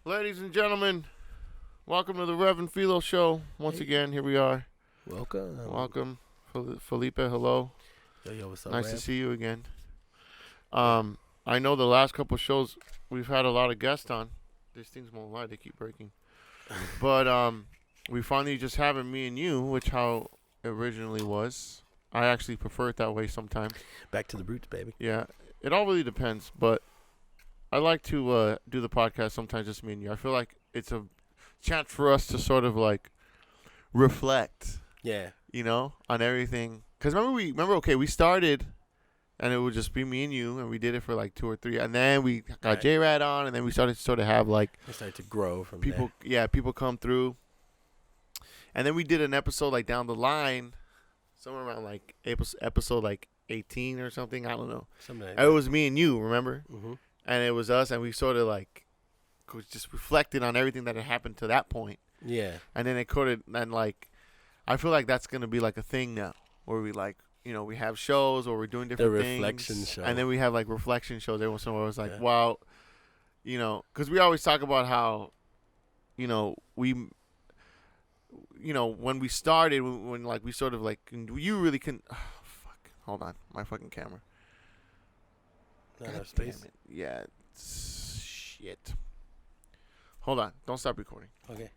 Ladies and gentlemen, welcome to the Rev. Filo show. Once again, here we are. Welcome. Felipe, hello. Yo, what's up, Nice Rev? to see you again. I know the last couple shows we've had a lot of guests on. These things won't lie, they keep breaking. But we finally just having me and you, which how it originally was. I actually prefer it that way sometimes. Back to the roots, baby. Yeah, it all really depends, but I like to do the podcast sometimes just me and you. I feel like it's a chance for us to sort of like reflect, Yeah. On everything. Because we started and it would just be me and you, and we did it for like 2 or 3, and then we got Right. Jrat on, and then we started to sort of have like It started to grow from people, there. people come through, and then we did an episode like down the line, somewhere around like episode like 18 or something. I don't know. Something like It was me and you, remember? Mm-hmm. And it was us, and we sort of like just reflected on everything that had happened to that point. Yeah. And then it could, and like, I feel like that's gonna be like a thing now, where we like, we have shows or we're doing different things. The reflection show. And then we have like reflection shows every once in a while. It's like, Yeah. wow, because we always talk about how, when we started, when like we sort of like, you really can, hold on, my fucking camera. Not God enough space. damn it. Yeah, shit. Hold on, don't stop recording. Okay.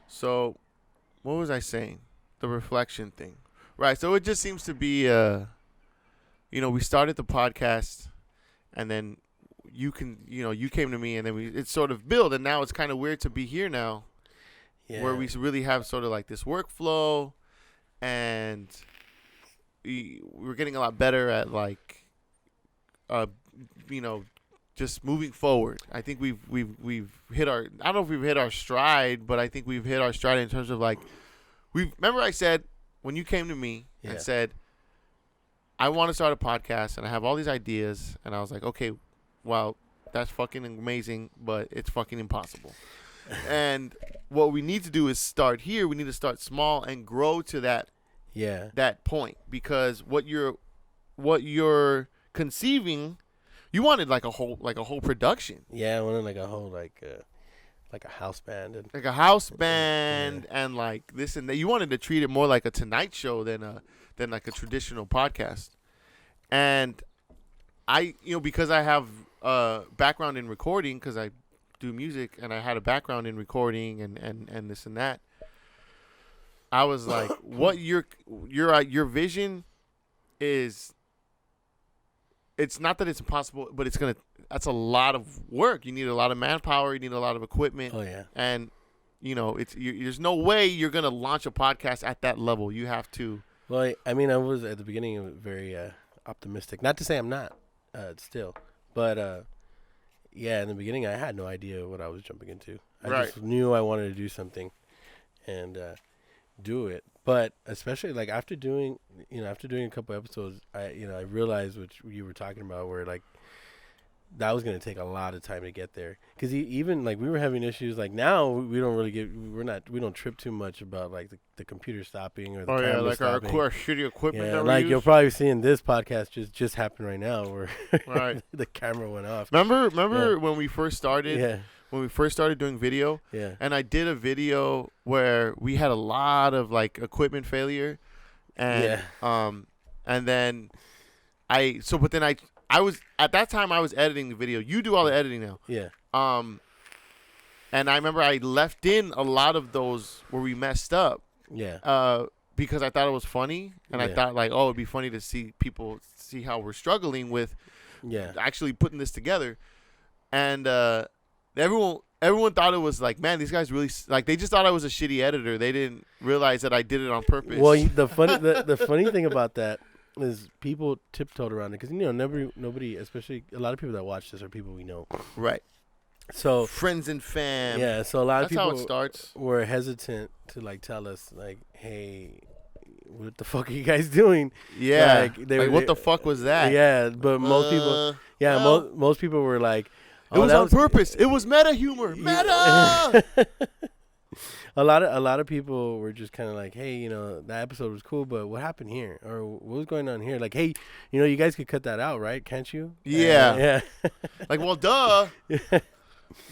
So, what was I saying? The reflection thing. Right, so it just seems to be, we started the podcast, and then you came to me, and then it sort of built, and now it's kind of weird to be here now, Yeah. where we really have sort of like this workflow, and we're getting a lot better at like, just moving forward. I think we've hit our, I don't know if we've hit our stride, but I think we've hit our stride in terms of like, remember I said, when you came to me and said, I want to start a podcast and I have all these ideas, and I was like, okay, well, that's fucking amazing, but it's fucking impossible. And what we need to do is start here. We need to start small and grow to that point, because what you're conceiving, you wanted like a whole production. Yeah, I wanted like a whole like a house band and Like a house band and like this and that. You wanted to treat it more like a Tonight Show than like a traditional podcast. And I, because I have a background in recording, because I do music and I had a background in recording and this and that, I was like, what your vision is, it's not that it's impossible, but that's a lot of work. You need a lot of manpower. You need a lot of equipment. Oh yeah. And, there's no way you're going to launch a podcast at that level. You have to. Well, I mean, I was at the beginning very optimistic. Not to say I'm not still, but in the beginning I had no idea what I was jumping into. I just knew I wanted to do something and do it. But especially like after doing a couple episodes, I realized what you were talking about, where like that was going to take a lot of time to get there. Because even like we were having issues. Like now we don't really we don't trip too much about like the computer stopping or the camera like stopping. our shitty equipment. Yeah, that like we you're use. probably seeing this podcast just happen right now, where Right. the camera went off. Remember when we first started? Yeah, When we first started doing video, yeah, and I did a video where we had a lot of like equipment failure, and and then I was at that time I was editing the video. You do all the editing now. yeah, And I remember I left in a lot of those where we messed up, yeah, because I thought it was funny, and I thought like, oh, it'd be funny to see people see how we're struggling with yeah. actually putting this together, and everyone thought it was like, man, these guys really like, they just thought I was a shitty editor. They didn't realize that I did it on purpose. Well, the funny thing about that is people tiptoed around it because nobody, especially a lot of people that watch this are people we know. Right. So friends and fam. yeah, so a lot of That's how people it starts. were hesitant to like tell us like, hey, what the fuck are you guys doing? Yeah. Like, what the fuck was that? Yeah, but most people, most people were like, it was on purpose. It was meta humor. Meta. A lot of people were just kind of like, hey, that episode was cool, but what happened here, or what was going on here? Like, hey, you guys could cut that out, right? Can't you? Yeah. Yeah. Like, well, duh.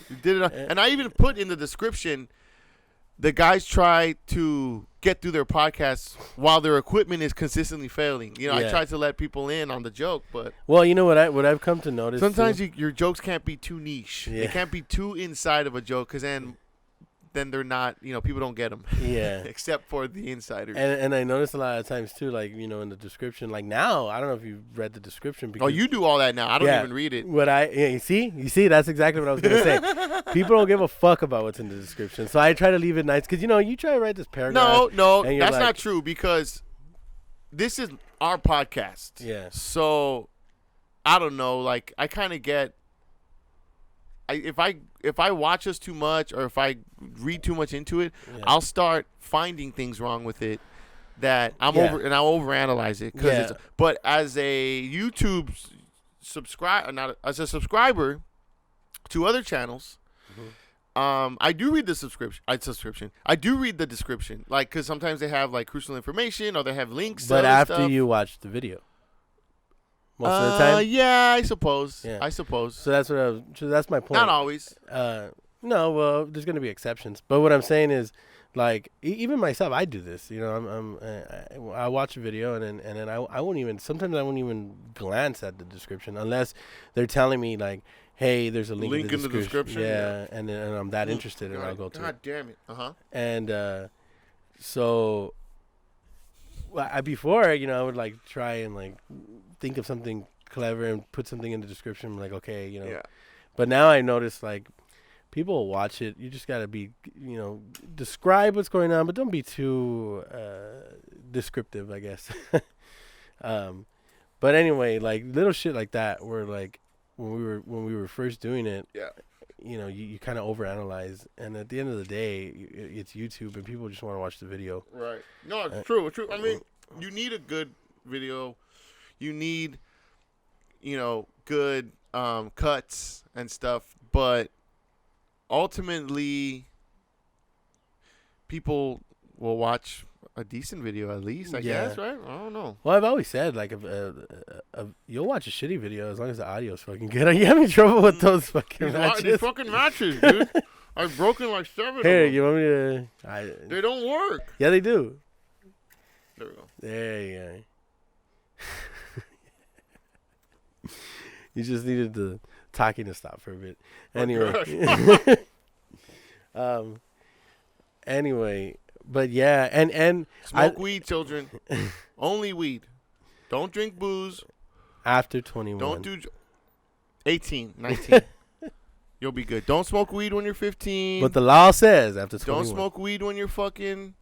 You did it, and I even put in the description. The guys try to get through their podcasts while their equipment is consistently failing. You know, I tried to let people in on the joke, but well, you know what I've come to notice. Sometimes your jokes can't be too niche. Yeah. They can't be too inside of a joke, because then they're not. You know, people don't get them. Yeah. Except for the insiders. And I noticed a lot of times too, like, you know, in the description, like now, I don't know if you've read the description. Because, you do all that now. I don't even read it. You see, that's exactly what I was gonna say. People don't give a fuck about what's in the description, so I try to leave it nice, because, you know, you try to write this paragraph. No, that's like, not true, because this is our podcast. Yeah. So I don't know. Like, I kind of get. If I watch us too much, or if I read too much into it, I'll start finding things wrong with it that I'll overanalyze it. But as a YouTube as a subscriber to other channels, I do read the subscription. I do read the description, like, because sometimes they have like crucial information, or they have links. But to after stuff. You watch the video. Most of the time? Yeah, I suppose. Yeah. I suppose. So that's my point. Not always. No, well, there's going to be exceptions. But what I'm saying is, like, even myself, I do this. You know, I watch a video, and then I won't even. Sometimes I won't even glance at the description unless they're telling me, like, hey, there's a link in the description. Yeah, and I'm that interested, and I'll go to it. God damn it. And so. Well, before, you know, I would like try and like think of something clever and put something in the description, like, okay, you know. Yeah. But now I notice, like, people will watch it. You just gotta be, you know, describe what's going on, but don't be too descriptive, I guess. But anyway, like little shit like that, where like when we were first doing it, you know, you kind of overanalyze, and at the end of the day, it's YouTube, and people just want to watch the video. Right. No, it's true. It's true. I mean, you need a good video. You need, you know, good cuts and stuff, but ultimately, people will watch a decent video at least, I guess, right? I don't know. Well, I've always said, like, you'll watch a shitty video as long as the audio's fucking good. Are you having trouble with those fucking matches? These fucking matches, dude. I've broken like 7 Here, of them. you want me to... They don't work. Yeah, they do. There we go. There you go. You just needed the talking to stop for a bit. Anyway. Anyway... But yeah, and smoke weed, children. Only weed. Don't drink booze. After 21. Don't do 18, 19. You'll be good. Don't smoke weed when you're 15. But the law says after 21. Don't smoke weed when you're fucking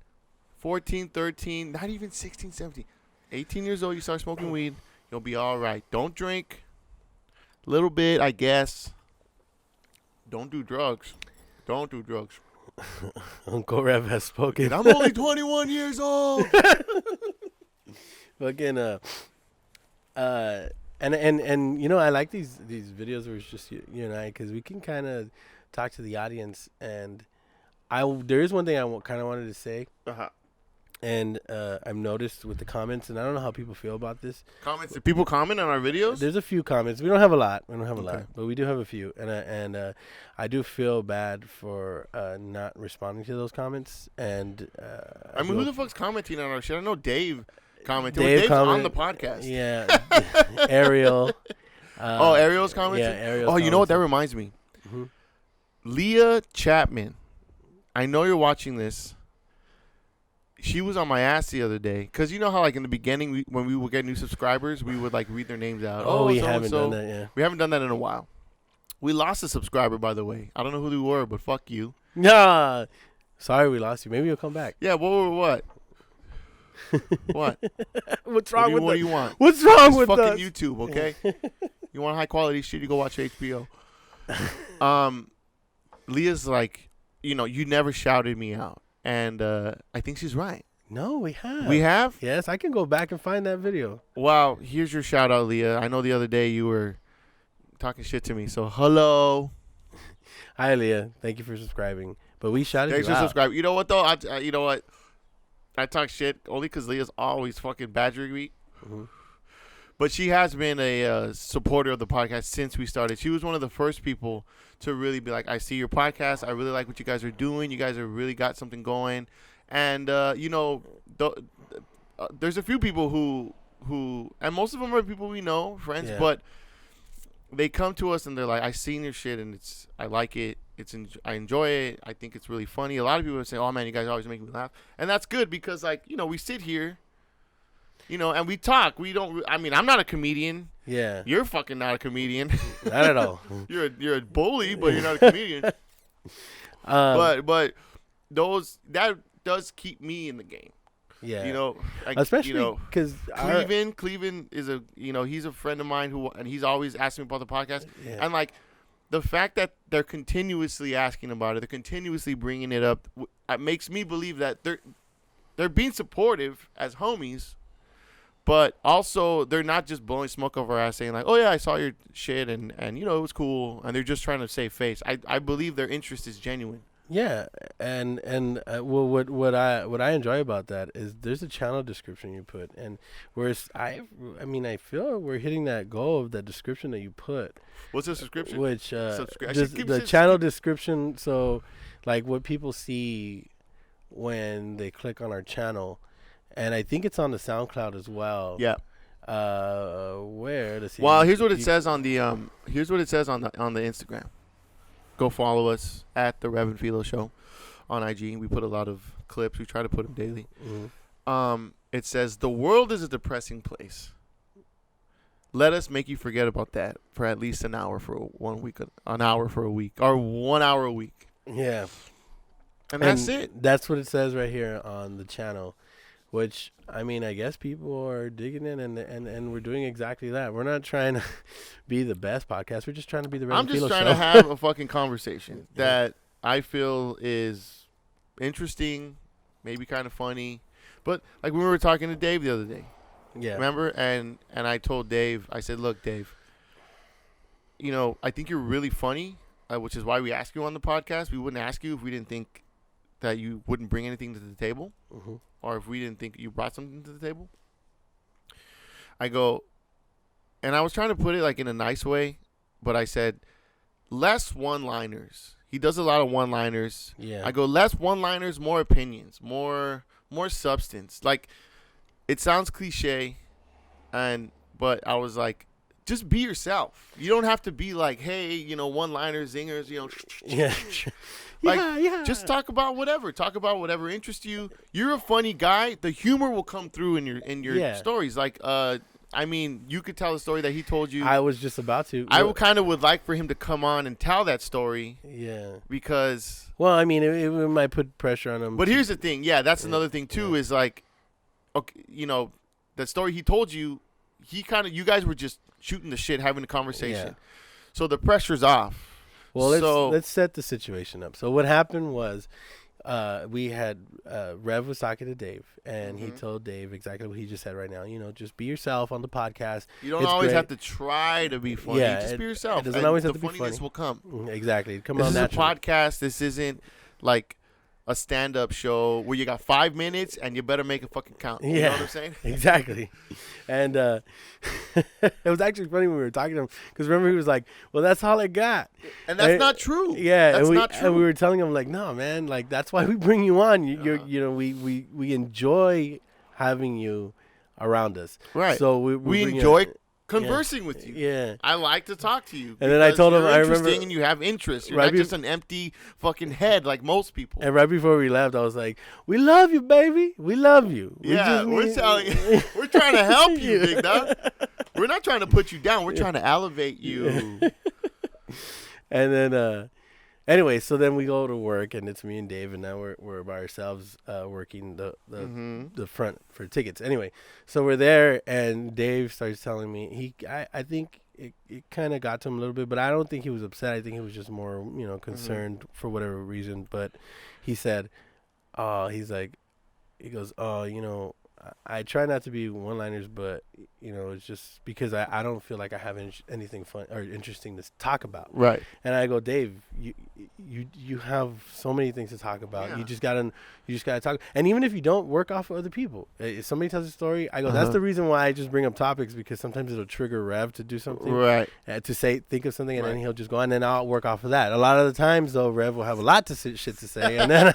14, 13, not even 16, 17. 18 years old, you start smoking weed, you'll be all right. Don't drink. A little bit, I guess. Don't do drugs. Don't do drugs. Uncle Rev has spoken. I'm only 21 years old. Fucking and you know, I like these videos where it's just you and I, because we can kind of talk to the audience. And there is one thing I kind of wanted to say. And I've noticed with the comments, and I don't know how people feel about this. Comments? Do people comment on our videos? There's a few comments. We don't have a lot. But we do have a few. And I do feel bad for not responding to those comments. And I mean, who the fuck's commenting on our shit? I know Dave commented. Dave's on the podcast. Yeah, Ariel. Ariel's commenting? Yeah, Ariel's commenting. You know what? That reminds me. Mm-hmm. Leah Chapman. I know you're watching this. She was on my ass the other day, because you know how, like, in the beginning, when we would get new subscribers, we would, like, read their names out. We haven't done that, yeah. We haven't done that in a while. We lost a subscriber, by the way. I don't know who they were, but fuck you. Nah. Sorry we lost you. Maybe you'll come back. Yeah, what? What? What's wrong with What do you want? What's wrong it's with fucking us? YouTube, okay? You want high-quality shit, you go watch HBO. Leah's like, you know, you never shouted me out. And I think she's right. No, we have. We have? Yes, I can go back and find that video. Wow, here's your shout out, Leah. I know the other day you were talking shit to me, so hello. Hi, Leah. Thank you for subscribing. But we shouted you out. Thanks for subscribing. You know what, though? You know what? I talk shit only because Leah's always fucking badgering me. Mm-hmm. But she has been a supporter of the podcast since we started. She was one of the first people to really be like, I see your podcast. I really like what you guys are doing. You guys have really got something going. And, there's a few people who, and most of them are people we know, friends, but they come to us and they're like, I seen your shit and I like it. I enjoy it. I think it's really funny. A lot of people say, oh man, you guys always make me laugh. And that's good because we sit here, and we talk. I'm not a comedian. Yeah. You're fucking not a comedian. Not at all. You're a bully, but you're not a comedian. But that does keep me in the game. Yeah. Especially because Cleveland is he's a friend of mine and he's always asking me about the podcast. Yeah. And the fact that they're continuously asking about it, they're continuously bringing it up, it makes me believe that they're being supportive as homies, but also they're not just blowing smoke over our ass saying like, oh yeah, I saw your shit and it was cool, and they're just trying to save face. I believe their interest is genuine. Yeah, and what I enjoy about that is there's a channel description you put, and whereas I feel we're hitting that goal of that description that you put. What's the description? Which the channel description. So, like what people see when they click on our channel, and I think it's on the SoundCloud as well. Yeah. Where to see? Well, here's what it says on the Instagram. Go follow us at the Rev and Filo Show on IG. We put a lot of clips. We try to put them daily. Mm-hmm. It says, the world is a depressing place. Let us make you forget about that for at least an hour for 1 week, an hour for a week, or 1 hour a week. Yeah. And that's it. That's what it says right here on the channel, which, I guess people are digging in, and we're doing exactly that. We're not trying to be the best podcast. We're just trying to be the Rev and Filo Show. I'm just trying to have a fucking conversation that I feel is interesting, maybe kind of funny. But like when we were talking to Dave the other day. Yeah. Remember? And I told Dave, I said, look, Dave, I think you're really funny, which is why we ask you on the podcast. We wouldn't ask you if we didn't think that you wouldn't bring anything to the table. Mm-hmm. Or if we didn't think you brought something to the table. I go, and I was trying to put it like in a nice way, but I said, less one-liners. He does a lot of one-liners. Yeah. I go, less one-liners, more opinions, more substance. Like, it sounds cliche, but I was like, just be yourself. You don't have to be like, hey, one-liners, zingers, Yeah. Just talk about whatever. Talk about whatever interests you. You're a funny guy. The humor will come through in your stories. Like, you could tell the story that he told you. I was just about to. I would like for him to come on and tell that story. Yeah. Because. Well, it might put pressure on him. But here's the thing. Yeah, that's another thing too. Is like, okay, the story he told you. You guys were just shooting the shit, having a conversation. Yeah. So the pressure's off. Well, let's set the situation up. So what happened was, we had Rev was talking to Dave, and he told Dave exactly what he just said right now. Just be yourself on the podcast. You don't always have to try to be funny. Yeah, just be yourself. It doesn't always have to be funny. The funniness will come. Exactly. This is a podcast. This isn't like a stand-up show where you got 5 minutes and you better make it fucking count. You know what I'm saying? Exactly. And it was actually funny when we were talking to him because remember he was like, well, that's all I got. And that's not true. Yeah. That's not true. And we were telling him like, no, man, like that's why we bring you on. We enjoy having you around us. Right. So we enjoy conversing with you. Yeah. I like to talk to you. And then I told him, I remember, and you have interest. You're not just an empty fucking head like most people. And right before we left, I was like, "We love you, baby. We love you." We're trying to help you, big dog. We're not trying to put you down. We're trying to elevate you. And then, anyway, so then we go to work, and it's me and Dave, and now we're by ourselves working the front for tickets. Anyway, so we're there, and Dave starts telling me I think it kind of got to him a little bit, but I don't think he was upset. I think he was just more concerned for whatever reason. But he said, he goes, I try not to be one-liners, but You know, it's just because I don't feel like I have anything fun or interesting to talk about. Right. And I go, Dave, you have so many things to talk about. Yeah. You just gotta talk. And even if you don't, work off of other people. If somebody tells a story, I go, that's the reason why I just bring up topics, because sometimes it'll trigger Rev to do something. Right. Think of something, and then he'll just go, and then I'll work off of that. A lot of the times, though, Rev will have a lot to shit to say, and then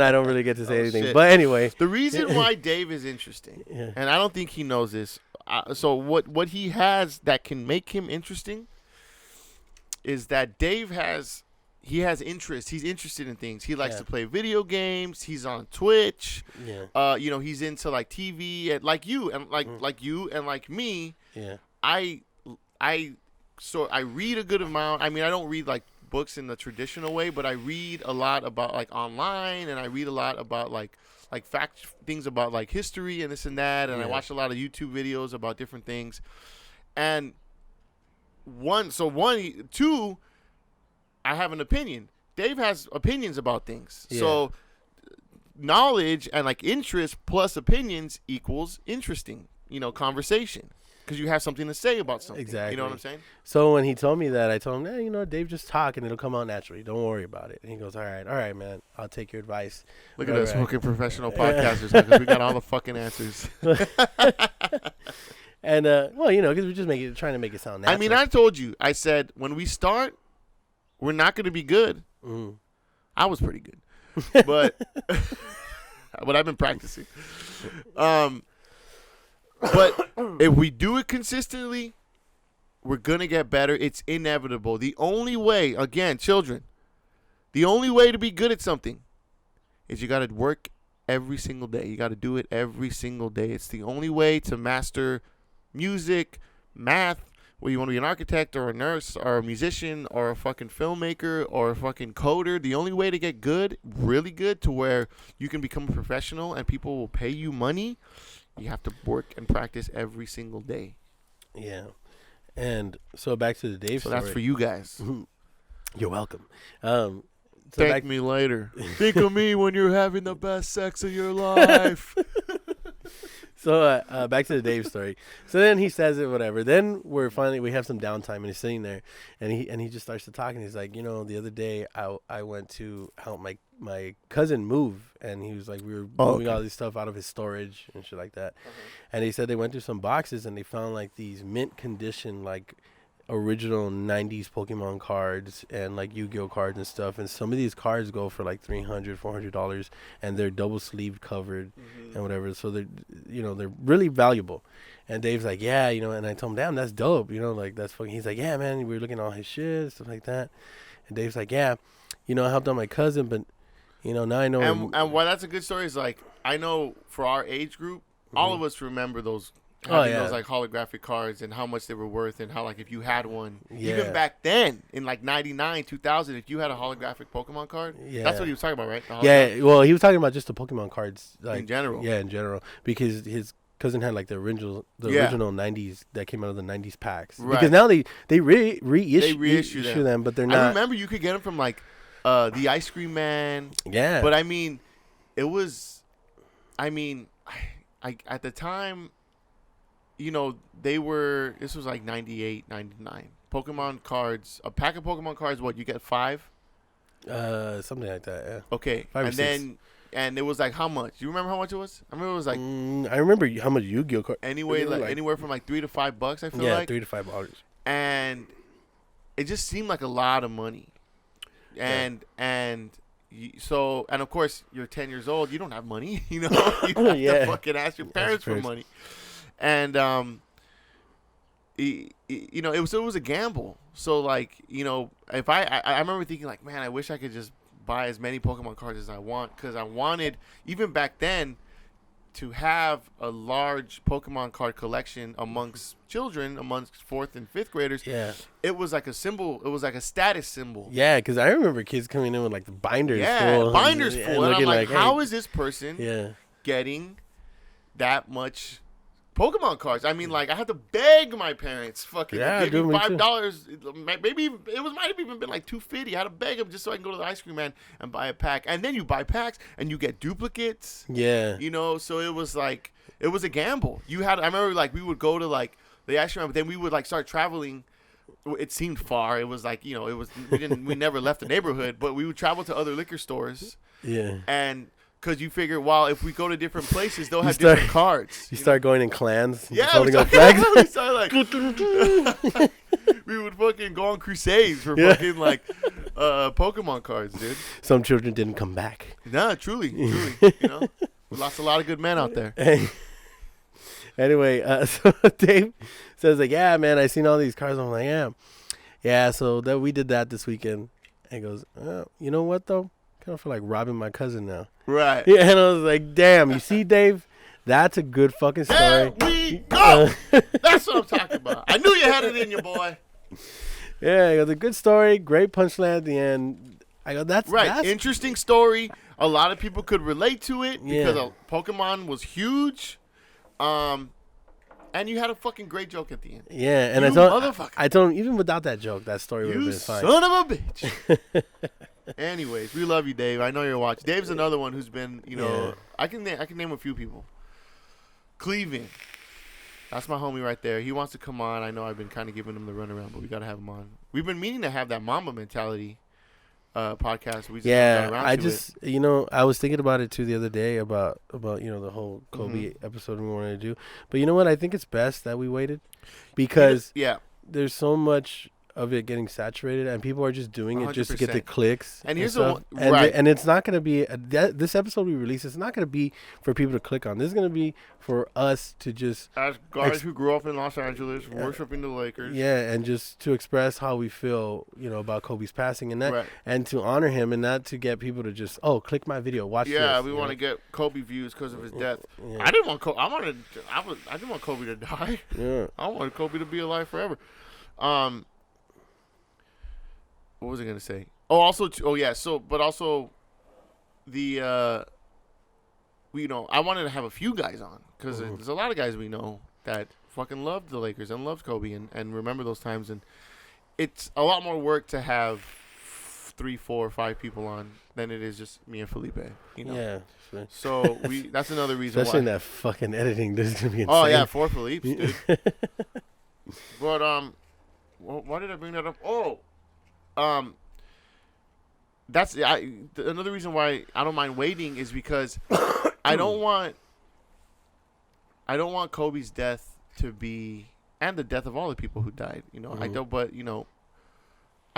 I don't really get to say anything. Shit. But anyway, the reason why Dave is interesting, and I don't think he knows this. So what he has that can make him interesting is that Dave has interest. He's interested in things. He likes to play video games. He's on Twitch. Yeah. You know, he's into like TV and like you and like you and like me. Yeah. I read a good amount. I mean, I don't read like books in the traditional way, but I read a lot about like online, and I read a lot about like things about like history and this and that, and I watch a lot of YouTube videos about different things. And two, I have an opinion. Dave has opinions about things. Yeah. So knowledge and like interest plus opinions equals interesting, conversation. Because you have something to say about something. Exactly. You know what I'm saying? So when he told me that, I told him, Dave, just talk and it'll come out naturally. Don't worry about it. And he goes, all right, man. I'll take your advice. Look at us, fucking professional podcasters. Because we got all the fucking answers. And, because we're just trying to make it sound natural. I mean, I told you. I said, when we start, we're not going to be good. Mm. I was pretty good. But I've been practicing. But if we do it consistently, we're going to get better. It's inevitable. The only way, again, children, the only way to be good at something is you got to work every single day. You got to do it every single day. It's the only way to master music, math, whether you want to be an architect or a nurse or a musician or a fucking filmmaker or a fucking coder. The only way to get good, really good, to where you can become a professional and people will pay you money, you have to work and practice every single day. Yeah. And so back to the Dave story. So that's for you guys. You're welcome. Thank me later. Think of me when you're having the best sex of your life. So back to the Dave story. So then he says it, whatever. Then we have some downtime, and he's sitting there, and he just starts to talk, and he's like, the other day I went to help my cousin move, and he was like, we were moving all this stuff out of his storage and shit like that. And he said they went through some boxes, and they found like these mint condition, like original 90s Pokemon cards and like Yu-Gi-Oh cards and stuff, and some of these cards go for like $300-$400, and they're double sleeved covered and whatever, so they're really valuable. And Dave's like, yeah, and I told him, damn, that's dope, like that's fucking. He's like, yeah, man, we were looking at all his shit, stuff like that. And Dave's like, yeah, I helped out my cousin, but now I know. And why that's a good story is like, I know for our age group, all of us remember those those like holographic cards and how much they were worth, and how like if you had one, even back then in like 99, 2000, if you had a holographic Pokemon card, that's what he was talking about, right? Yeah, well, he was talking about just the Pokemon cards, like, in general. Yeah, in general, because his cousin had like the original 90s that came out of the 90s packs. Right. Because now they reissue them, but they're not. I remember you could get them from like the Ice Cream Man. Yeah. But I mean, it was, I at the time, this was like 98, 99. Pokemon cards, a pack of Pokemon cards, what, you get 5? Something like that, yeah. Okay. 5 or 6. And it was like how much? You remember how much it was? I remember it was like. I remember how much Yu-Gi-Oh cards. Anyway, like anywhere from like $3 to $5, I feel like. Yeah, $3 to $5. And it just seemed like a lot of money. And of course you're 10 years old. You don't have money, you have to fucking ask your parents for money. And it was a gamble. So like, if I remember thinking like, man, I wish I could just buy as many Pokemon cards as I want, because I wanted, even back then, to have a large Pokemon card collection amongst children, amongst 4th and 5th graders. Yeah, it was like a symbol. It was like a status symbol. Yeah, because I remember kids coming in with like the binders full. Binders full. And I'm like, how is this person getting that much Pokemon cards? I mean, like, I had to beg my parents fucking give me $5. Maybe it might have even been like $2.50. I had to beg them just so I can go to the Ice Cream Man and buy a pack. And then you buy packs and you get duplicates. Yeah. So it was like It was a gamble. I remember like we would go to like the ice cream, but then we would like start traveling. It seemed far. It was like, we never left the neighborhood, but we would travel to other liquor stores. Yeah. And because you figure, well, if we go to different places, they'll have different cards. You start going in clans. Yeah. Holding up flags. We started like, we would fucking go on crusades for fucking like Pokemon cards, dude. Some children didn't come back. Nah, truly. We lost a lot of good men out there. Anyway, so Dave says like, yeah, man, I seen all these cars. I'm like, yeah. So that we did that this weekend. And he goes, you know what though? Kind of feel like robbing my cousin now. Right. Yeah, and I was like, damn. You see, Dave, that's a good fucking story. There we go. That's what I'm talking about. I knew you had it in you, boy. Yeah, it was a good story. Great punchline at the end. I go, that's right. That's interesting story. A lot of people could relate to it because Pokemon was huge. And you had a fucking great joke at the end. Yeah, and I told him even without that joke, that story would have been fine. Son of a bitch. Anyways, we love you, Dave. I know you're watching. Dave's another one who's been, I can name a few people. Cleveland. That's my homie right there. He wants to come on. I know I've been kind of giving him the runaround, but we got to have him on. We've been meaning to have that Mamba Mentality podcast. We just got around to it. I was thinking about it too the other day about the whole Kobe episode we wanted to do. But you know what? I think it's best that we waited because there's so much of it getting saturated and people are just doing 100%. It just to get the clicks. And here's and it's not going to be this episode we release. It's not going to be for people to click on. This is going to be for us to just as guys who grew up in Los Angeles, worshiping the Lakers. Yeah, and just to express how we feel, about Kobe's passing and that, and to honor him, and not to get people to just click my video, watch this. Yeah, we want to get Kobe views because of his death. Yeah. I didn't want Kobe. I didn't want Kobe to die. Yeah, I wanted Kobe to be alive forever. What was I gonna say? But also, the I wanted to have a few guys on because there's a lot of guys we know that fucking loved the Lakers and loved Kobe and remember those times, and it's a lot more work to have 3, 4, 5 people on than it is just me and Felipe. Yeah. Sure. So that's another reason. Especially in that fucking editing, this is gonna be insane. Oh yeah, 4 Felipe, dude. But why did I bring that up? That's another reason why I don't mind waiting is because I don't want Kobe's death to be, and the death of all the people who died. I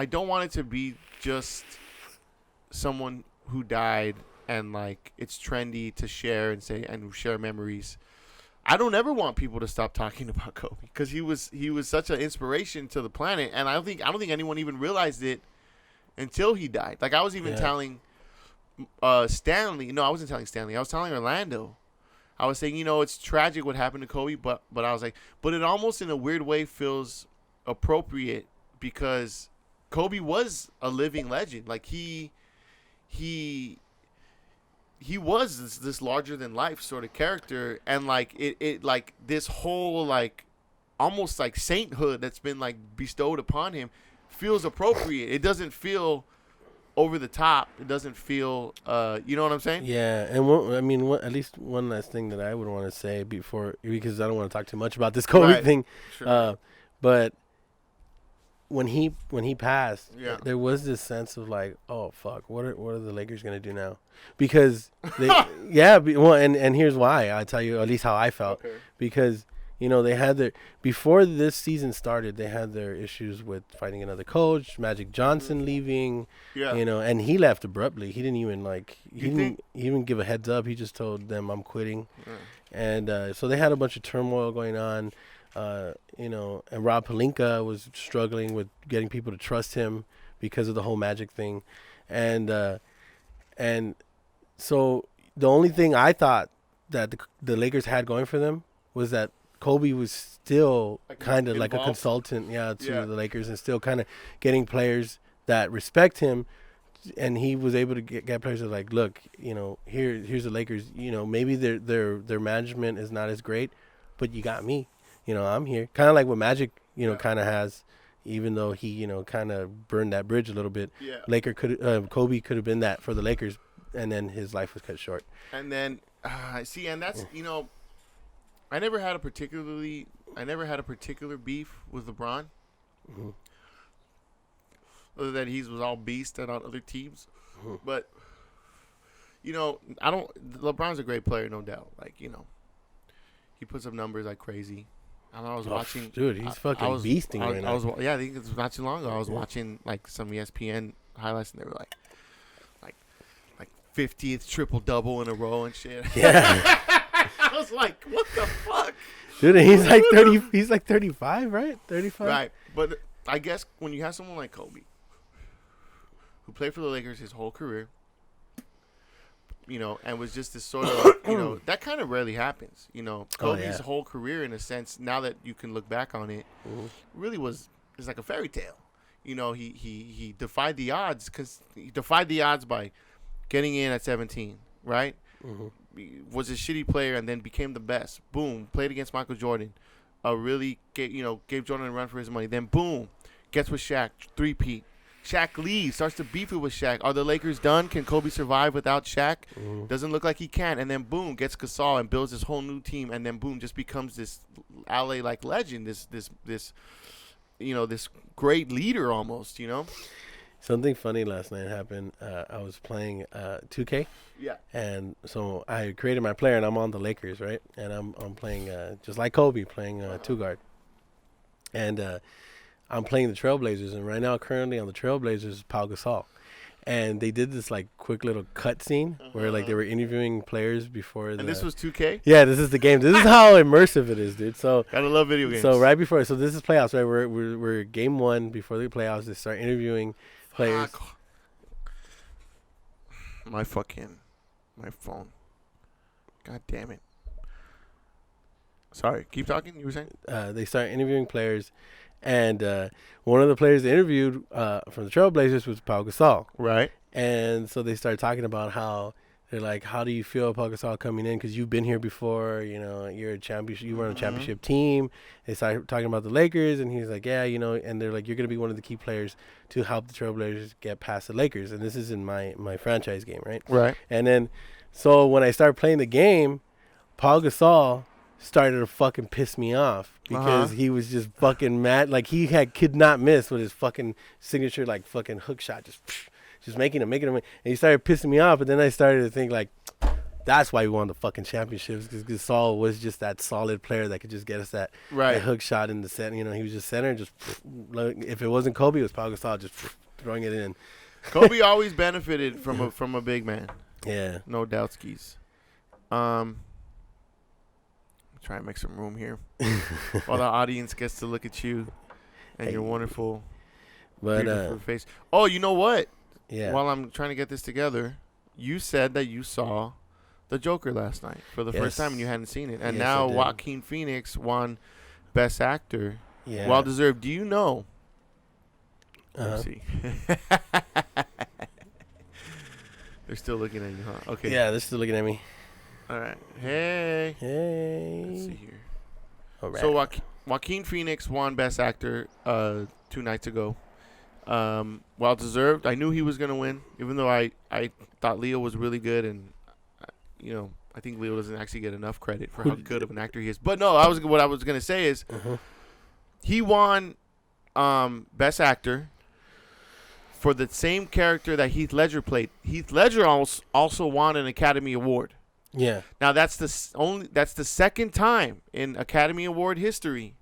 don't want it to be just someone who died and like it's trendy to share and say and share memories. I don't ever want people to stop talking about Kobe because he was such an inspiration to the planet, and I don't think anyone even realized it until he died. Like I was even telling Stanley. No, I wasn't telling Stanley. I was telling Orlando. I was saying, it's tragic what happened to Kobe, but I was like, but it almost in a weird way feels appropriate because Kobe was a living legend. Like he was this larger than life sort of character, and like it like this whole like almost like sainthood that's been like bestowed upon him feels appropriate. It doesn't feel over the top. It doesn't feel you know what I'm saying? Yeah, and at least one last thing that I would want to say before, because I don't want to talk too much about this Kobe thing. Sure. But when he passed, there was this sense of like, oh fuck, what are the Lakers gonna do now? Because they, and here's why. I'll tell you at least how I felt. Okay. Because they had before this season started, they had their issues with finding another coach, Magic Johnson leaving, and he left abruptly. He didn't even he didn't even give a heads up. He just told them I'm quitting, and so they had a bunch of turmoil going on. And Rob Pelinka was struggling with getting people to trust him because of the whole Magic thing. And so the only thing I thought that the Lakers had going for them was that Kobe was still kind of like a consultant, to the Lakers, and still kind of getting players that respect him. And he was able to get players that are like, look, here's the Lakers. Maybe their management is not as great, but you got me. I'm here. Kind of like what Magic, kind of has, even though he, kind of burned that bridge a little bit. Yeah. Kobe could have been that for the Lakers, and then his life was cut short. And then, and that's, I never had a particular beef with LeBron. Mm-hmm. Other than he was all beast and on other teams. Mm-hmm. But, LeBron's a great player, no doubt. Like, he puts up numbers like crazy. I was watching. Dude, he's fucking beasting right now. I think it's not too long ago. I was watching, like, some ESPN highlights, and they were like 50th triple-double in a row and shit. Yeah. I was like, what the fuck? Dude, he's like 30. He's like 35, right? 35. Right. But I guess when you have someone like Kobe, who played for the Lakers his whole career, and was just this sort of, that kind of rarely happens. Kobe's whole career, in a sense, now that you can look back on it, really it's like a fairy tale. He defied the odds by getting in at 17, right? Mm-hmm. He was a shitty player and then became the best. Boom, played against Michael Jordan. Really gave Jordan a run for his money. Then boom, gets with Shaq, three-peat. Shaq leaves, starts to beef it with Shaq. Are the Lakers done? Can Kobe survive without Shaq? Mm-hmm. Doesn't look like he can. And then boom, gets Gasol and builds this whole new team. And then boom, just becomes this LA like legend. This great leader almost. Something funny last night happened. I was playing 2K. Yeah. And so I created my player, and I'm on the Lakers, right? And I'm playing just like Kobe, playing two guard. And I'm playing the Trailblazers, and right now, currently on the Trailblazers is Pau Gasol. And they did this like quick little cut scene where like they were interviewing players before. And this was 2K? Yeah, this is the game. This is how immersive it is, dude. So gotta love video games. So right before, so this is playoffs, right? We're game one before the playoffs. They start interviewing players. My phone. God damn it. Sorry, keep talking. You were saying? They start interviewing players, and one of the players they interviewed from the Trailblazers was Pau Gasol. Right. And so they started talking about how they're like, how do you feel Pau Gasol coming in? Because you've been here before. You're a championship. You were on a championship team. They started talking about the Lakers, and he's like, yeah, and they're like, you're gonna be one of the key players to help the Trailblazers get past the Lakers. And this is in my franchise game, right? Right. And then, so when I started playing the game, Pau Gasol started to fucking piss me off because he was just fucking mad. Like he could not miss with his fucking signature, like fucking hook shot, just making him. And he started pissing me off. But then I started to think like, that's why we won the fucking championships, because Gasol was just that solid player that could just get us that hook shot in the center. He was just center. Just if it wasn't Kobe, it was Pau Gasol just throwing it in. Kobe always benefited from a big man. Yeah, no doubt, skis. Try and make some room here while the audience gets to look at you and your wonderful, beautiful face. Oh, you know what? Yeah. While I'm trying to get this together, you said that you saw the Joker last night for the first time and you hadn't seen it, and now Joaquin Phoenix won Best Actor. Yeah. Well deserved. Do you know? Let's see. They're still looking at you, huh? Okay. Yeah, they're still looking at me. All right. Hey. Let's see here. All right. So Joaquin Phoenix won Best Actor 2 nights ago. Well deserved. I knew he was gonna win, even though I thought Leo was really good, and I think Leo doesn't actually get enough credit for how good of an actor he is. But no, what I was gonna say is he won Best Actor for the same character that Heath Ledger played. Heath Ledger also won an Academy Award. Yeah. Now that's the second time in Academy Award history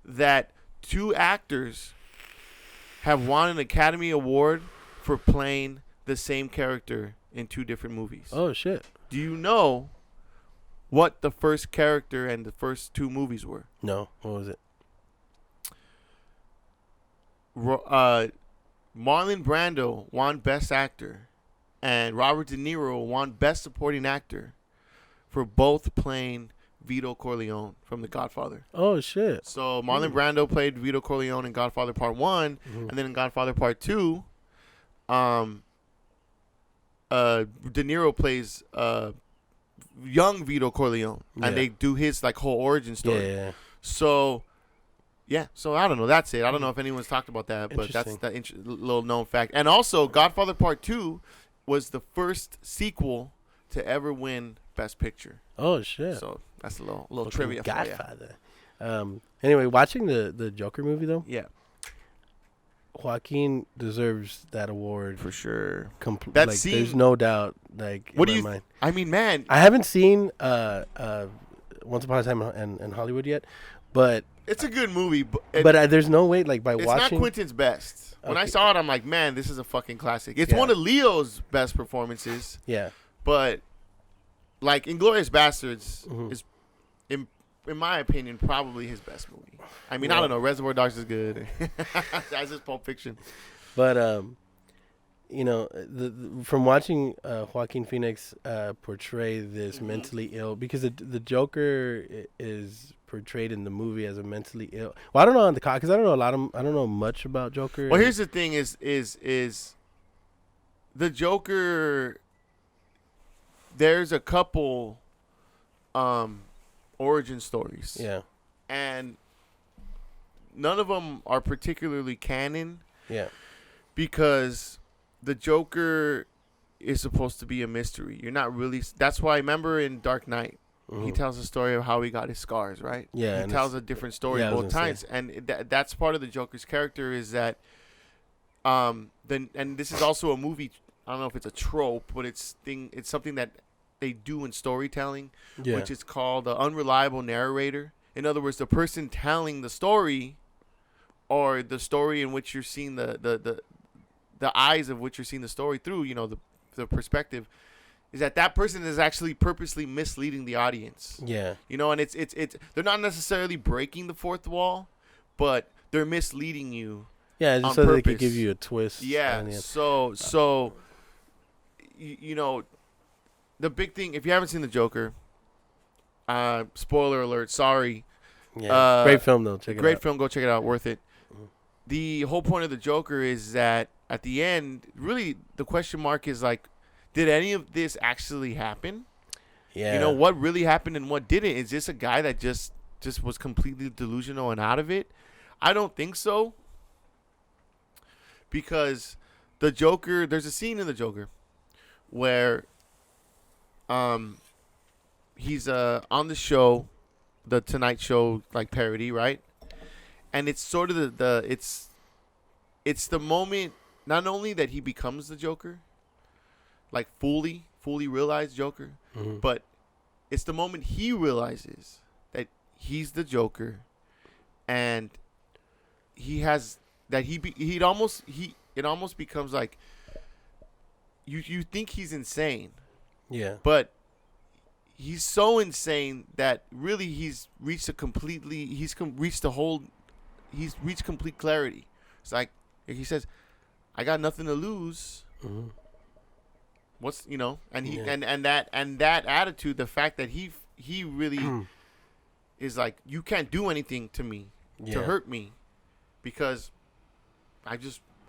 that two actors have won an Academy Award for playing the same character in two different movies. Oh shit. Do you know what the first character and the first two movies were? No. What was it? Marlon Brando won Best Actor, and Robert De Niro won Best Supporting Actor for both playing Vito Corleone from The Godfather. Oh, shit. So Marlon Brando played Vito Corleone in Godfather Part 1, and then in Godfather Part 2, De Niro plays young Vito Corleone, and they do his whole origin story. Yeah. So... yeah, so I don't know. That's it. I don't know if anyone's talked about that, but that's that little known fact. And also, Godfather Part 2 was the first sequel to ever win Best Picture. Oh shit! So that's a little Fucking trivia for you. Godfather. Anyway, watching the Joker movie though, Yeah, Joaquin deserves that award for sure. That like, there's no doubt. Like, what do in you? my mind. I mean, man, I haven't seen Once Upon a Time in Hollywood yet, but it's a good movie. But there's no way, like, by it's watching. It's not Quentin's best. When I saw it, I'm like, man, this is a fucking classic. It's Yeah. one of Leo's best performances. Yeah. But like Inglourious Bastards Mhm. is, in my opinion, probably his best movie. I mean, I don't know. Reservoir Dogs is good. That's just Pulp Fiction. But you know, from watching Joaquin Phoenix portray this mentally ill, because the Joker is portrayed in the movie as a mentally ill. Well, I don't know on the because I don't know much about Joker. Well, here's the thing: is the Joker? There's a couple origin stories. Yeah. And none of them are particularly canon. Yeah. Because the Joker is supposed to be a mystery. You're not really. That's why I remember in Dark Knight, he tells the story of how he got his scars, right? Yeah. He tells a different story both times. And that's part of the Joker's character is that, and this is also a movie. I don't know if it's a trope, but it's something that they do in storytelling, which is called the unreliable narrator. In other words, the person telling the story, or the story in which you're seeing the eyes of which you're seeing the story through, you know, the perspective, is that person is actually purposely misleading the audience. Yeah. You know, and it's they're not necessarily breaking the fourth wall, but they're misleading you. Yeah, just so they could give you a twist. Yeah. So you know, the big thing, if you haven't seen the Joker, spoiler alert, sorry. Yeah. Great film though. Great film, go check it out, worth it. The whole point of the Joker is that at the end, really the question mark is like, did any of this actually happen? Yeah. You know, what really happened and what didn't? Is this a guy that just was completely delusional and out of it? I don't think so. Because the Joker, there's a scene in the Joker where he's on the show, the Tonight Show like parody, right? And it's sort of it's the moment not only that he becomes the Joker, like fully realized Joker, but it's the moment he realizes that he's the Joker, and it almost becomes like you think he's insane. Yeah. But he's so insane that really he's reached complete clarity. It's like he says, I got nothing to lose. What's, you know, and he and that attitude, the fact that he really is like, you can't do anything to me to hurt me, because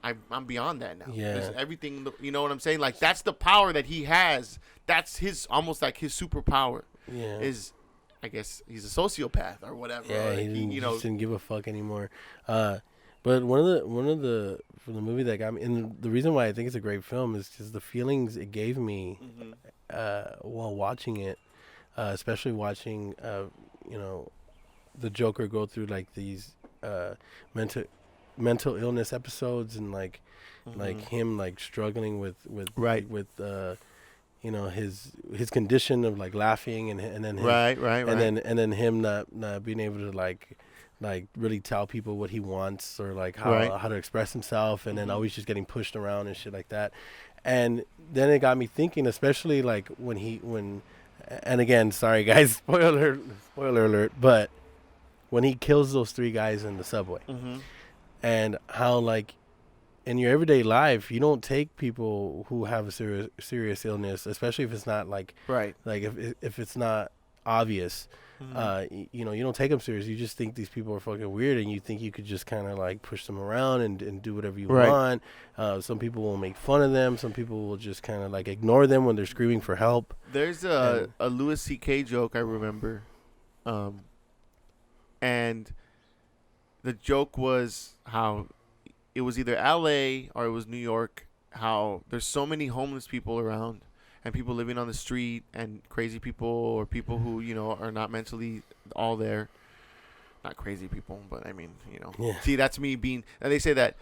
I'm beyond that now. Yeah. Everything, you know what I'm saying? Like, that's the power that he has. That's his, almost like his superpower. Yeah. Is, I guess he's a sociopath or whatever. Yeah, he just didn't give a fuck anymore. But one of the from the movie that got me, and the reason why I think it's a great film is just the feelings it gave me while watching it, especially watching you know, the Joker go through like these mental illness episodes, and like him like struggling with you know, his condition of like laughing, and then his, and then him not being able to like really tell people what he wants, or like how to express himself, and then always just getting pushed around and shit like that. And then it got me thinking, especially like when and again, sorry guys, spoiler alert, but when he kills those 3 guys in the subway, and how like in your everyday life, you don't take people who have a serious illness, especially if it's not like if it's not obvious. You know, you don't take them serious. You just think these people are fucking weird, and you think you could just kind of like push them around and do whatever you want. Some people will make fun of them. Some people will just kind of like ignore them when they're screaming for help. There's a Louis C.K. joke I remember, and the joke was how it was either L.A. or it was New York, how there's so many homeless people around, and people living on the street and crazy people or people who, you know, are not mentally all there. Not crazy people, but I mean, you know. Yeah. See, that's me being, and they say that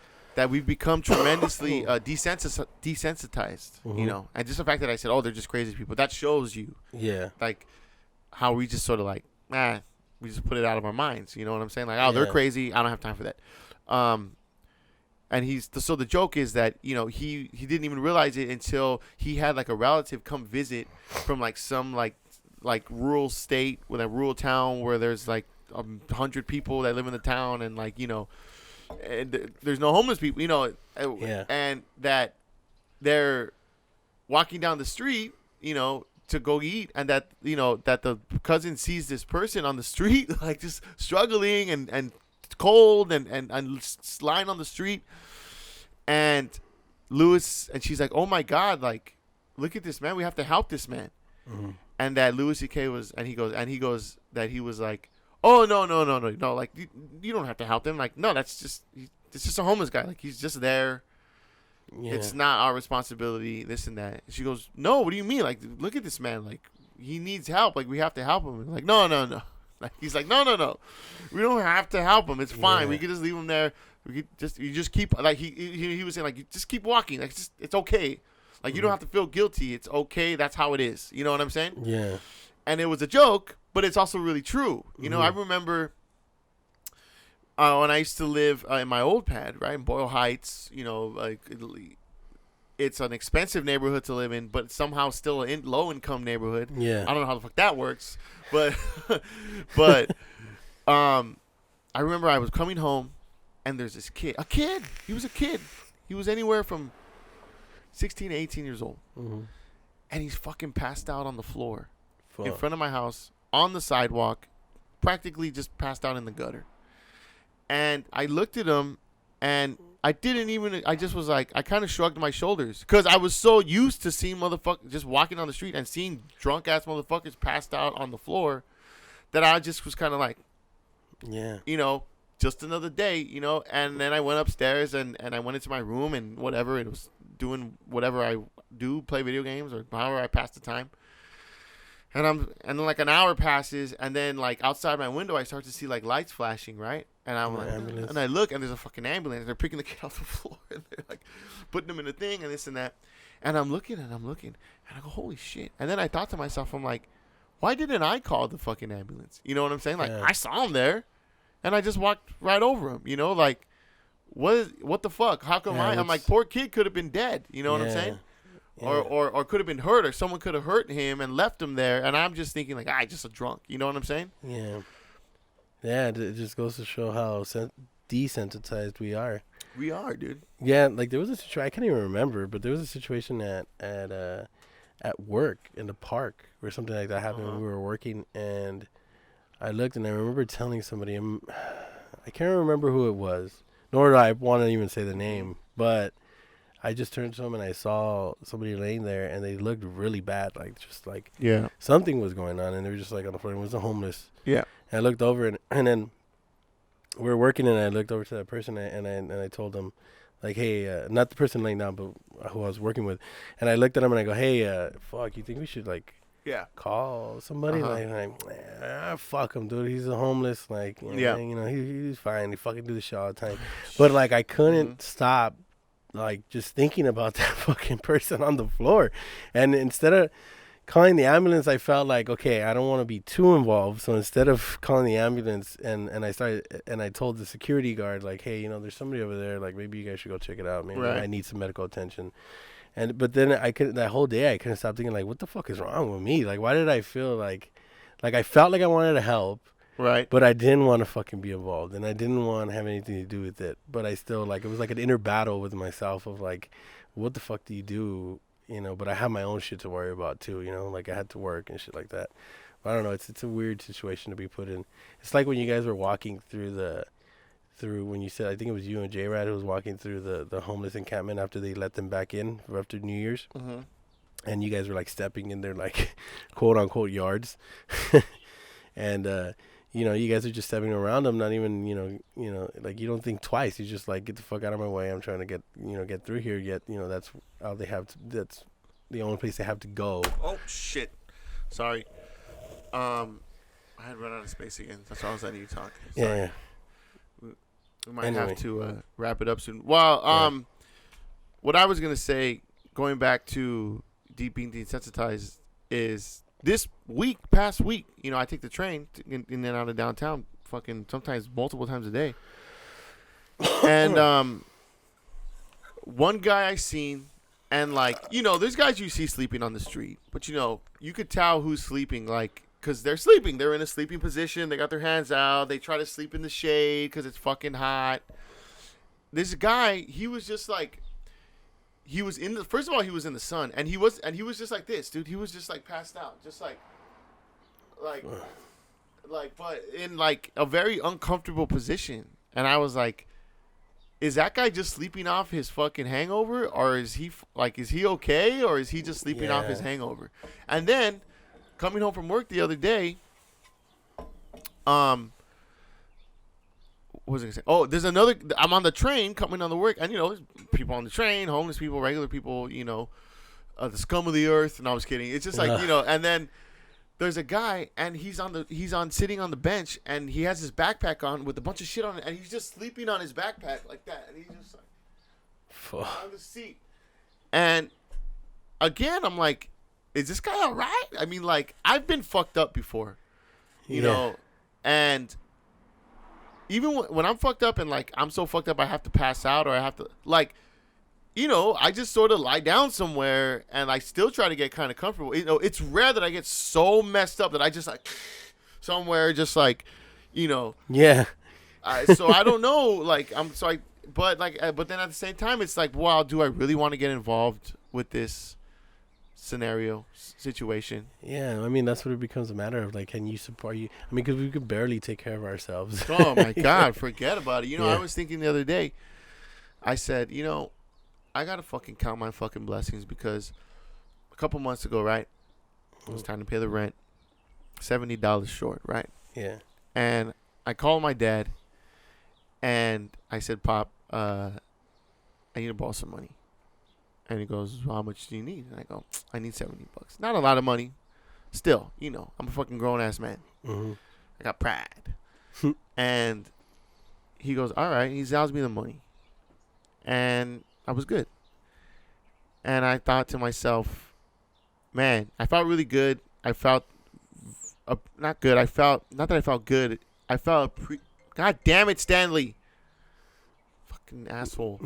we've become tremendously desensitized, you know. And just the fact that I said, oh, they're just crazy people, that shows you, like, how we just sort of like, we just put it out of our minds, you know what I'm saying? Like, oh, they're crazy, I don't have time for that. And so the joke is that, you know, he didn't even realize it until he had like a relative come visit from like some like rural state with a rural town where there's like 100 people that live in the town, and like, you know, and there's no homeless people, you know, and that they're walking down the street, you know, to go eat, and that, you know, that the cousin sees this person on the street like just struggling and cold and lying on the street, and she's like, oh my God, like, look at this man, we have to help this man. And that Louis C.K. was, and he goes that he was like, oh no, like you don't have to help him, like, no, it's just a homeless guy, like, he's just there. It's not our responsibility, this and that. And she goes, no, what do you mean, like, look at this man, like, he needs help, like, we have to help him. And like, no. Like, he's like, no, we don't have to help him, it's fine, we can just leave him there, you just keep, like, he was saying, like, you just keep walking, like, it's okay, like, you don't have to feel guilty, it's okay, that's how it is, you know what I'm saying? And it was a joke, but it's also really true. You know, I remember when I used to live in my old pad, right, in Boyle Heights, you know, like, it's an expensive neighborhood to live in, but somehow still a low-income neighborhood. I don't know how the fuck that works, but I remember I was coming home, and there's this kid. He was a kid. He was anywhere from 16 to 18 years old. And he's fucking passed out on the floor in front of my house, on the sidewalk, practically just passed out in the gutter. And I looked at him, and I just was like, I kind of shrugged my shoulders, because I was so used to seeing motherfuckers just walking on the street and seeing drunk-ass motherfuckers passed out on the floor, that I just was kind of like, you know, just another day, you know. And then I went upstairs, and I went into my room, and whatever, it was doing whatever I do, play video games or however I pass the time. And then like an hour passes, and then like outside my window I start to see like lights flashing, right? And I'm like, and I look, and there's a fucking ambulance. They're picking the kid off the floor, and they're like putting him in a thing and this and that. And I'm looking, and I go, holy shit. And then I thought to myself, I'm like, why didn't I call the fucking ambulance? You know what I'm saying? Like, I saw him there, and I just walked right over him. You know, like, what the fuck? How come I'm like, poor kid could have been dead. You know what I'm saying? Or could have been hurt, or someone could have hurt him and left him there. And I'm just thinking, like, just a drunk. You know what I'm saying? Yeah, it just goes to show how desensitized we are. We are, dude. Yeah, like there was a situation, I can't even remember, but there was a situation at work in the park where something like that happened when we were working, and I looked, and I remember telling somebody, I can't remember who it was, nor do I want to even say the name, but I just turned to them, and I saw somebody laying there, and they looked really bad, like just like something was going on, and they were just like on the floor. It was a homeless. And I looked over, and then we were working, and I looked over to that person, and I told them, like, hey, not the person laying down, but who I was working with. And I looked at him, and I go, hey, fuck, you think we should, like, call somebody? Fuck him, dude. He's a homeless. Like, you know, he's fine. He fucking do the shit all the time. But, like, I couldn't stop, like, just thinking about that fucking person on the floor. And instead of calling the ambulance, I felt like, okay, I don't want to be too involved. So instead of calling the ambulance, and I told the security guard, like, hey, you know, there's somebody over there, like, maybe you guys should go check it out. Maybe I need some medical attention. But then that whole day I couldn't stop thinking, like, what the fuck is wrong with me? Like, why did I feel like I felt like I wanted to help, right? But I didn't want to fucking be involved, and I didn't want to have anything to do with it. But I still, like, it was like an inner battle with myself of like, what the fuck do you do? You know, but I have my own shit to worry about too, you know, like I had to work and shit like that. But I don't know, it's a weird situation to be put in. It's like when you guys were walking through when you said, I think it was you and Jrat who was walking through the homeless encampment after they let them back in after New Year's. And you guys were like stepping in their like quote unquote yards. And you know, you guys are just stepping around them, not even, you know, like you don't think twice. You just like, get the fuck out of my way. I'm trying to get through here. Yet, you know, that's all they have. That's the only place they have to go. Oh shit! Sorry. I had run out of space again. That's why I was letting you talk. Sorry. Yeah. We might have to wrap it up soon. Well, what I was gonna say, going back to being desensitized, is this past week, I take the train in and out of downtown, fucking sometimes multiple times a day, and one guy I seen, and there's guys you see sleeping on the street, but you could tell who's sleeping, because they're sleeping. They're in a sleeping position. They got their hands out. They try to sleep in the shade because it's fucking hot. This guy, he was just he was first of all, he was in the sun, and he was just like this, dude. He was just passed out, just but in a very uncomfortable position. And I was like, is that guy just sleeping off his fucking hangover, or is he okay, or is he just sleeping off his hangover? And then coming home from work the other day, what was I gonna say? Oh, there's another. I'm on the train coming on the work, and there's people on the train, homeless people, regular people, the scum of the earth. And I was kidding. It's just and then there's a guy, and he's sitting on the bench, and he has his backpack on with a bunch of shit on it, and he's just sleeping on his backpack like that, and he's just on the seat. And again, I'm like, is this guy all right? I mean, I've been fucked up before, you know, and even when I'm fucked up and I'm so fucked up I have to pass out, or I have to I just sort of lie down somewhere, and I still try to get kind of comfortable. It's rare that I get so messed up that I just somewhere just Yeah. So I don't know, but then at the same time it's wow, do I really want to get involved with this situation? Yeah, I mean, that's what it becomes a matter of, can you support you? I mean, because we could barely take care of ourselves. Oh my God, forget about it. I was thinking the other day, I said, I gotta fucking count my fucking blessings, because a couple months ago, right, it was time to pay the rent, $70 short, right? Yeah. And I called my dad, and I said, Pop, I need to borrow some money. And he goes, well, how much do you need? And I go, I need $70. Not a lot of money. Still, I'm a fucking grown-ass man. Mm-hmm. I got pride. And he goes, all right. He sells me the money. And I was good. And I thought to myself, man, I felt really good. I felt not good. Not that I felt good. I felt God damn it, Stanley. Fucking asshole.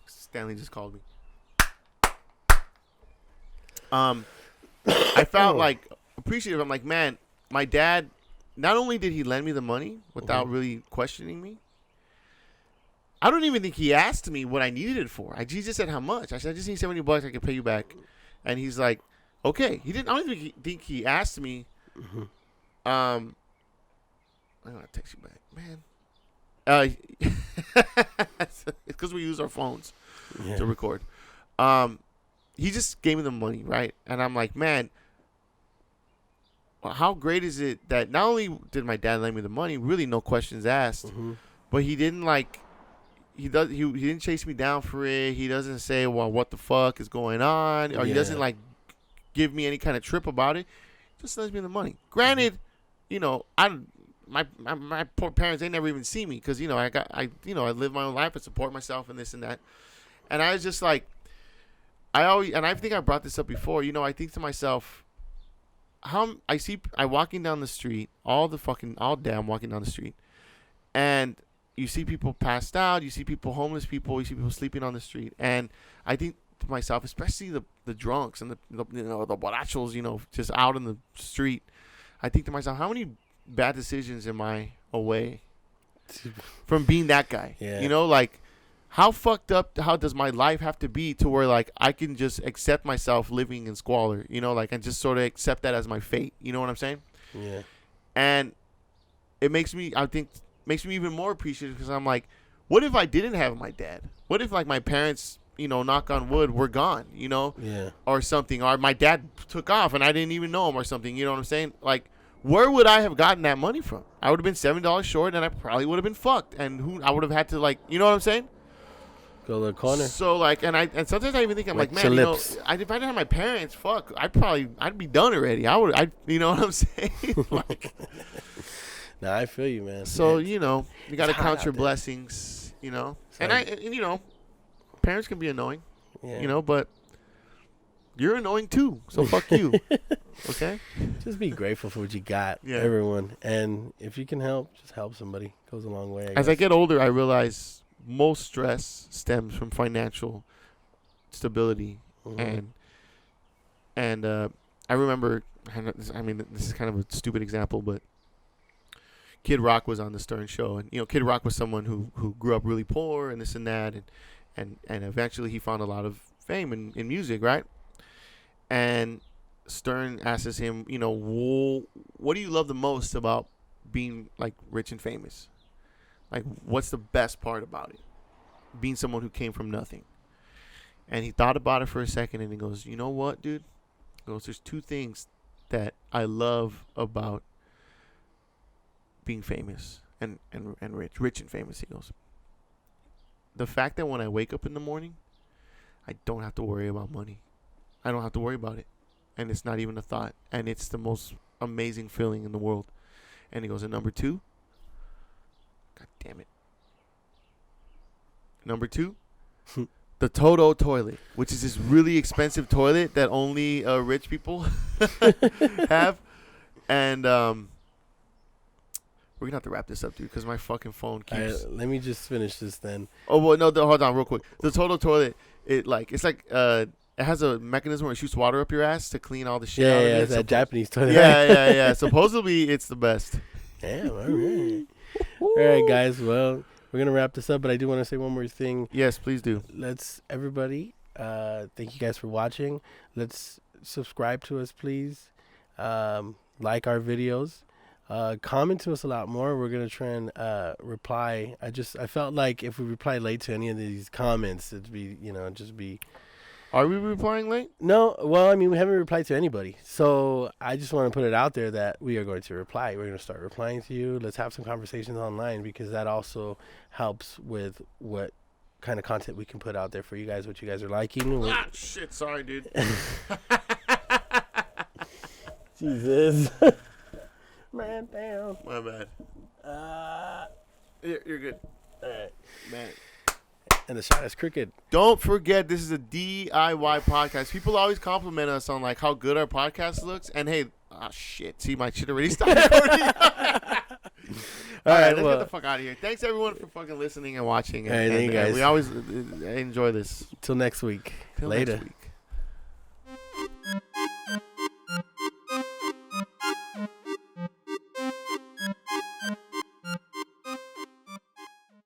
Stanley just called me. I felt appreciative. I'm like, man, my dad, not only did he lend me the money without really questioning me, I don't even think he asked me what I needed it for. He just said how much. I said, I just need $70. I can pay you back. And he's like, okay. I don't think he asked me. Mm-hmm. I'm gonna text you back, man. It's because we use our phones to record. He just gave me the money, right? And I'm like, man, how great is it that not only did my dad lend me the money, really no questions asked, but he didn't he didn't chase me down for it. He doesn't say, well, what the fuck is going on, or he doesn't give me any kind of trip about it. He just lends me the money. Granted, my poor parents, they never even see me, because I live my own life and support myself and this and that. And I was just I think I brought this up before. I think to myself, I walking down the street all day. I'm walking down the street, and you see people passed out. You see people, homeless people. You see people sleeping on the street. And I think to myself, especially the drunks and the borrachos, just out in the street. I think to myself, how many bad decisions am I away from being that guy? Yeah. How fucked up, how does my life have to be to where I can just accept myself living in squalor, and just sort of accept that as my fate. You know what I'm saying? Yeah. And it makes me even more appreciative, because I'm like, what if I didn't have my dad? What if my parents, knock on wood, were gone, Yeah. or something, or my dad took off and I didn't even know him or something. You know what I'm saying? Where would I have gotten that money from? I would have been $7 short, and I probably would have been fucked. And I would have had to you know what I'm saying? Go to the corner. So like, and sometimes I even think I'm like, man, if I didn't have my parents, fuck, I'd be done already. You know what I'm saying? Like, nah, I feel you, man. So you got to count your blessings, and parents can be annoying, but you're annoying too. So fuck you. Okay. Just be grateful for what you got, everyone, and if you can help, just help somebody. Goes a long way. As I get older, I realize most stress stems from financial stability, and I remember. I mean, this is kind of a stupid example, but Kid Rock was on the Stern Show, and Kid Rock was someone who grew up really poor and this and that, and eventually he found a lot of fame in music, right? And Stern asks him, what do you love the most about being like rich and famous? Like, what's the best part about it? Being someone who came from nothing. And he thought about it for a second, and he goes, you know what, dude? He goes, there's two things that I love about being famous and rich and famous. He goes, the fact that when I wake up in the morning, I don't have to worry about money. I don't have to worry about it. And it's not even a thought. And it's the most amazing feeling in the world. And he goes, and number two, God damn it. Number two, the Toto toilet, which is this really expensive toilet that only rich people have. And we're going to have to wrap this up, dude, because my fucking phone keeps... Right, let me just finish this then. Oh, well, no, hold on real quick. The Toto toilet, it has a mechanism where it shoots water up your ass to clean all the shit out of it. Yeah, it's that Japanese toilet. Yeah. Supposedly, it's the best. Damn, all right. All right, guys, well, we're going to wrap this up, but I do want to say one more thing. Yes, please do. Everybody, thank you guys for watching. Let's subscribe to us, please. Like our videos. Comment to us a lot more. We're gonna try and reply. I felt like if we reply late to any of these comments, it'd be just be. Are we replying late? No, well, I mean, we haven't replied to anybody, so I just want to put it out there that we are going to reply. We're going to start replying to you. Let's have some conversations online, because that also helps with what kind of content we can put out there for you guys, what you guys are liking. Shit, sorry, dude. Jesus. Man, damn. My bad. You're good. All right. Man. And the shot is crooked. Don't forget, this is a DIY podcast. People always compliment us on like how good our podcast looks. And hey, shit. See, my shit already started recording. All right, let's get the fuck out of here. Thanks everyone for fucking listening and watching. All right, thank you guys. We always enjoy this. Till next week. Later. Next week.